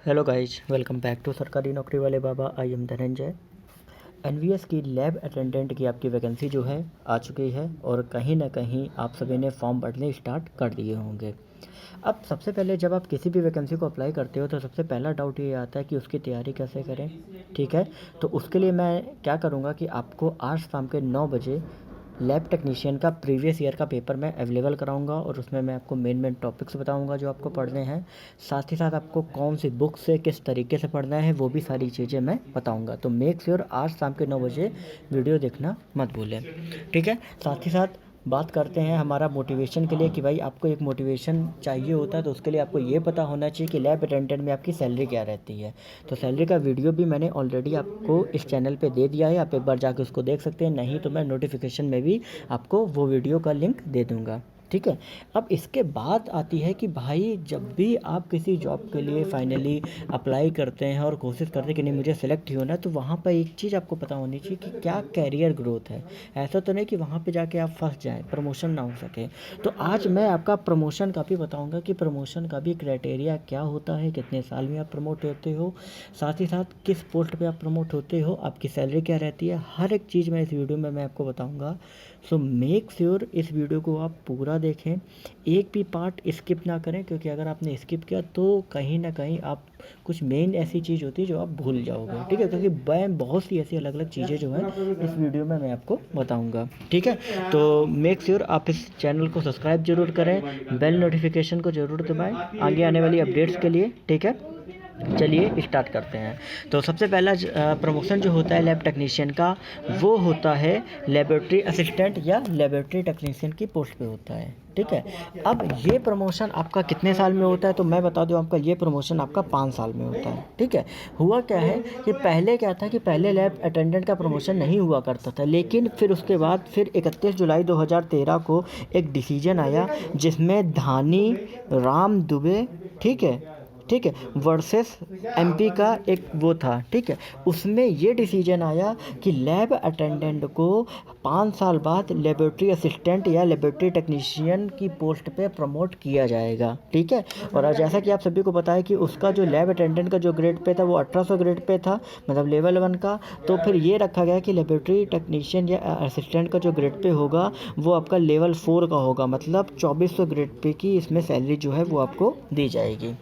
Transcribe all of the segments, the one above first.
Hello guys, welcome back to सरकारी नौकरी वाले बाबा। I am Dhananjay. एनवीएस की लैब अटेंडेंट की आपकी वैकेंसी जो है आ चुकी है और कहीं ना कहीं आप सभी ने फॉर्म भरने स्टार्ट कर दिए होंगे। अब सबसे पहले जब आप किसी भी वैकेंसी को अप्लाई करते हो तो सबसे पहला डाउट ये आता है कि उसकी तैयारी कैसे करें। ठीक है, तो उसके लिए मैं क्या करूँगा कि आपको आज शाम के 9 बजे लैब टेक्नीशियन का प्रीवियस ईयर का पेपर मैं अवेलेबल कराऊंगा और उसमें मैं आपको मेन टॉपिक्स बताऊंगा जो आपको पढ़ने हैं। साथ ही साथ आपको कौन सी बुक से किस तरीके से पढ़ना है वो भी सारी चीज़ें मैं बताऊंगा। तो मेक श्योर आज शाम के 9 बजे वीडियो देखना मत भूलें। ठीक है, साथ ही साथ बात करते हैं हमारा मोटिवेशन के लिए कि भाई आपको एक मोटिवेशन चाहिए होता है, तो उसके लिए आपको ये पता होना चाहिए कि लैब अटेंडेंट में आपकी सैलरी क्या रहती है। तो सैलरी का वीडियो भी मैंने ऑलरेडी आपको इस चैनल पे दे दिया है, आप एक बार जाके उसको देख सकते हैं। नहीं तो मैं नोटिफिकेशन में भी आपको वो वीडियो का लिंक दे दूँगा। ठीक है, अब इसके बाद आती है कि भाई जब भी आप किसी जॉब के लिए फाइनली अप्लाई करते हैं और कोशिश करते हैं कि नहीं मुझे सेलेक्ट ही होना है, तो वहाँ पर एक चीज़ आपको पता होनी चाहिए कि क्या कैरियर ग्रोथ है। ऐसा तो नहीं कि वहाँ पे जाके आप फंस जाएं, प्रमोशन ना हो सके। तो आज मैं आपका प्रमोशन का भी बताऊँगा कि प्रमोशन का भी क्राइटेरिया क्या होता है, कितने साल में आप प्रमोट होते हो, साथ ही साथ किस पोस्ट पे आप प्रमोट होते हो, आपकी सैलरी क्या रहती है, हर एक चीज़ मैं इस वीडियो में मैं आपको बताऊँगा। सो मेक श्योर इस वीडियो को आप पूरा देखें, एक भी पार्ट स्किप ना करें, क्योंकि अगर आपने स्किप किया तो कहीं ना कहीं आप कुछ मेन ऐसी चीज़ होती है जो आप भूल जाओगे। ठीक है, क्योंकि मैं बहुत सी ऐसी अलग अलग चीज़ें जो हैं इस वीडियो में मैं आपको बताऊंगा। ठीक है, तो मेक श्योर आप इस चैनल को सब्सक्राइब जरूर करें, बेल नोटिफिकेशन को जरूर दबाएं आगे आने वाली अपडेट्स के लिए। ठीक है, चलिए स्टार्ट करते हैं। तो सबसे पहला प्रमोशन जो होता है लैब टेक्नीशियन का, वो होता है लेबोरेटरी असिस्टेंट या लेबोरेटरी टेक्नीशियन की पोस्ट पे होता है। ठीक है, अब ये प्रमोशन आपका कितने साल में होता है, तो मैं बता दूं आपका ये प्रमोशन आपका 5 साल में होता है। ठीक है, हुआ क्या है कि पहले क्या था कि पहले लैब अटेंडेंट का प्रमोशन नहीं हुआ करता था, लेकिन फिर उसके बाद फिर 31 जुलाई 2013 को एक डिसीजन आया जिसमें धानी राम दुबे, ठीक है, ठीक है, वर्सेस एमपी का एक वो था। ठीक है, उसमें ये डिसीजन आया कि लैब अटेंडेंट को 5 साल बाद लेबोरेटरी असिस्टेंट या लेबोरेटरी टेक्नीशियन की पोस्ट पे प्रमोट किया जाएगा। ठीक है, और जैसा कि आप सभी को पता है कि उसका जो लैब अटेंडेंट का जो ग्रेड पे था वो 1800 ग्रेड पे था, मतलब लेवल 1 का। तो फिर ये रखा गया कि लेबोरेटरी टेक्नीशियन या असिस्टेंट का जो ग्रेड पे होगा वो आपका लेवल 4 का होगा, मतलब 2400 ग्रेड पे की इसमें सैलरी जो है वो आपको दी जाएगी।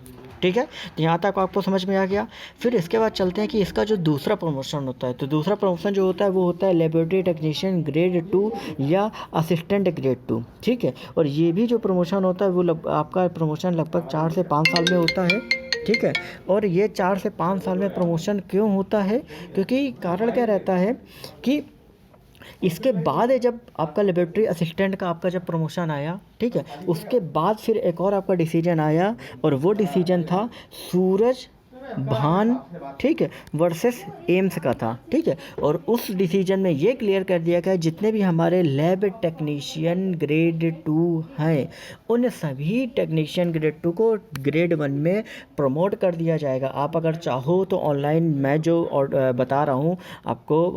ठीक है, तो यहाँ तक आपको समझ में आ गया। फिर इसके बाद चलते हैं कि इसका जो दूसरा प्रमोशन होता है, तो दूसरा प्रमोशन जो होता है वो होता है लेबोरेटरी टेक्नीशियन ग्रेड 2 या असिस्टेंट ग्रेड 2। ठीक है, और ये भी जो प्रमोशन होता है वो आपका प्रमोशन लगभग 4 से 5 साल में होता है। ठीक है, और ये 4 से 5 साल में प्रमोशन क्यों होता है, क्योंकि कारण क्या रहता है कि इसके बाद है जब आपका लेबोरेटरी असिस्टेंट का आपका जब प्रमोशन आया, ठीक है, उसके बाद फिर एक और आपका डिसीजन आया और वो डिसीजन था सूरज भान, ठीक है, वर्सेस एम्स का था। ठीक है, और उस डिसीजन में ये क्लियर कर दिया गया जितने भी हमारे लैब टेक्नीशियन ग्रेड 2 हैं उन सभी टेक्नीशियन ग्रेड 2 को ग्रेड 1 में प्रमोट कर दिया जाएगा। आप अगर चाहो तो ऑनलाइन मैं जो बता रहा हूँ आपको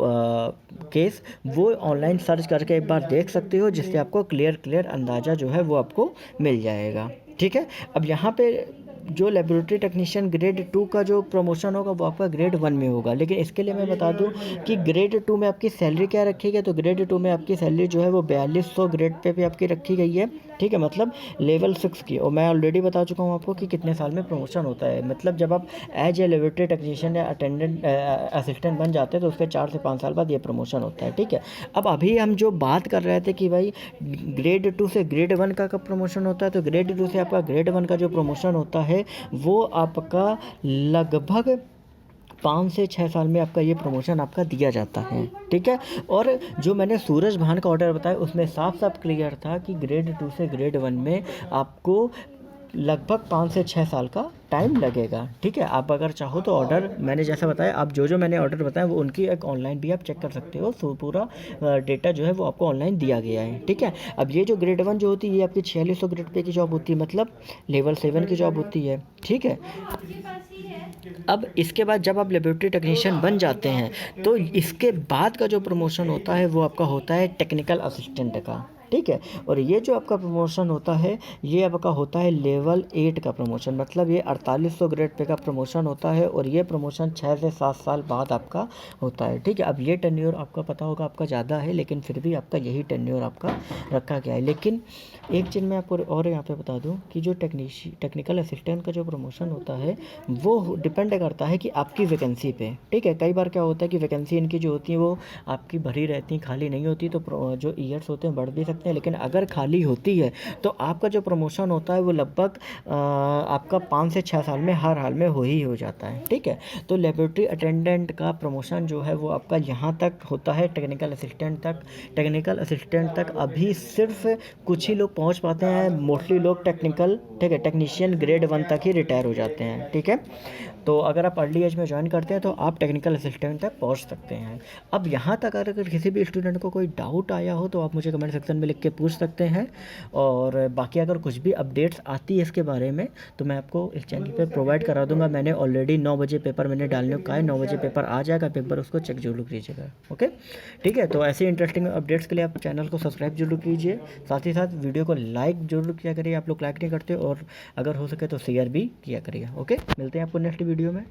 केस, वो ऑनलाइन सर्च करके एक बार देख सकते हो, जिससे आपको क्लियर अंदाज़ा जो है वो आपको मिल जाएगा। ठीक है, अब यहाँ पे जो लेबोरेटरी टेक्नीशियन ग्रेड 2 का जो प्रमोशन होगा वो आपका ग्रेड 1 में होगा, लेकिन इसके लिए मैं बता दूं कि ग्रेड 2 में आपकी सैलरी क्या रखी गई, तो ग्रेड 2 में आपकी सैलरी जो है वो 4200 ग्रेड पे भी आपकी रखी गई है। ठीक है, मतलब लेवल 6 की। और मैं ऑलरेडी बता चुका हूँ आपको कि कितने साल में प्रमोशन होता है, मतलब जब आप एज ए लेबोरेटरी टेक्नीशियन या अटेंडेंट असिस्टेंट बन जाते हैं तो उसके 4 से 5 साल बाद ये प्रमोशन होता है। ठीक है, अब अभी हम जो बात कर रहे थे कि भाई ग्रेड 2 से ग्रेड 1 का कब प्रमोशन होता है, तो ग्रेड 2 से आपका ग्रेड 1 का जो प्रमोशन होता है वो आपका लगभग 5 से 6 साल में आपका ये प्रमोशन आपका दिया जाता है। ठीक है, और जो मैंने सूरज भान का ऑर्डर बताया उसमें साफ साफ क्लियर था कि ग्रेड 2 से ग्रेड 1 में आपको लगभग 5 से 6 साल का टाइम लगेगा। ठीक है, आप अगर चाहो तो ऑर्डर मैंने जैसा बताया, आप जो मैंने ऑर्डर बताया वो उनकी एक ऑनलाइन भी आप चेक कर सकते हो, सो पूरा डेटा जो है वो आपको ऑनलाइन दिया गया है। ठीक है, अब ये जो ग्रेड 1 जो होती है ये आपकी 4600 ग्रेड पे की जॉब होती है, मतलब लेवल 7 की जॉब होती है। ठीक है, अब इसके बाद जब आप लेबोरेटरी टेक्नीशियन बन जाते हैं तो इसके बाद का जो प्रमोशन होता है वो आपका होता है टेक्निकल असिस्टेंट का। ठीक है। और ये जो आपका प्रमोशन होता है, ये आपका होता है लेवल 8 का प्रमोशन, मतलब ये 4800 ग्रेड पे का प्रमोशन होता है और ये प्रमोशन 6 से 7 साल बाद आपका होता है, ठीक है। अब ये टेन्योर आपका पता होगा आपका ज़्यादा है, लेकिन फिर भी आपका यही टेन्योर आपका रखा गया है। लेकिन एक चीज़ मैं आपको और यहाँ पे बता दूँ कि जो टेक्निकल असिस्टेंट का जो प्रमोशन होता है वो डिपेंड करता है कि आपकी वैकेंसी पे, ठीक है। कई बार क्या होता है कि वैकेंसी इनकी जो होती है वो आपकी भरी रहती, खाली नहीं होती, तो जो ईयर्स होते हैं बढ़ भी सकते हैं, लेकिन अगर खाली होती है तो आपका जो प्रमोशन होता है वो लगभग आपका 5 से 6 साल में हर हाल में हो जाता है, ठीक है। तो लेबोरेटरी अटेंडेंट का प्रमोशन जो है वो आपका यहाँ तक होता है, टेक्निकल असिस्टेंट तक। टेक्निकल असिस्टेंट तक अभी सिर्फ कुछ ही लोग पहुँच पाते हैं, मोस्टली लोग ठीक है, टेक्नीशियन ग्रेड 1 तक ही रिटायर हो जाते हैं, ठीक है। तो अगर आप अर्ली एज में ज्वाइन करते हैं तो आप टेक्निकल असिस्टेंट तक पहुंच सकते हैं। अब यहाँ तक अगर किसी भी स्टूडेंट को कोई डाउट आया हो तो आप मुझे कमेंट सेक्शन में लिख के पूछ सकते हैं, और बाकी अगर कुछ भी अपडेट्स आती है इसके बारे में तो मैं आपको इस चैनल पे प्रोवाइड करा दूंगा। मैंने ऑलरेडी 9 बजे पेपर मैंने डालने का है, 9 बजे पेपर आ जाएगा, पेपर उसको चेक जरूर कीजिएगा, ओके, ठीक है। तो ऐसे इंटरेस्टिंग अपडेट्स के लिए आप चैनल को सब्सक्राइब जरूर कीजिए, साथ ही साथ वीडियो को लाइक जरूर किया करिए, आप लोग लाइक नहीं करते, और अगर हो सके तो शेयर भी किया करिए, ओके। मिलते हैं आपको नेक्स्ट वीडियो में।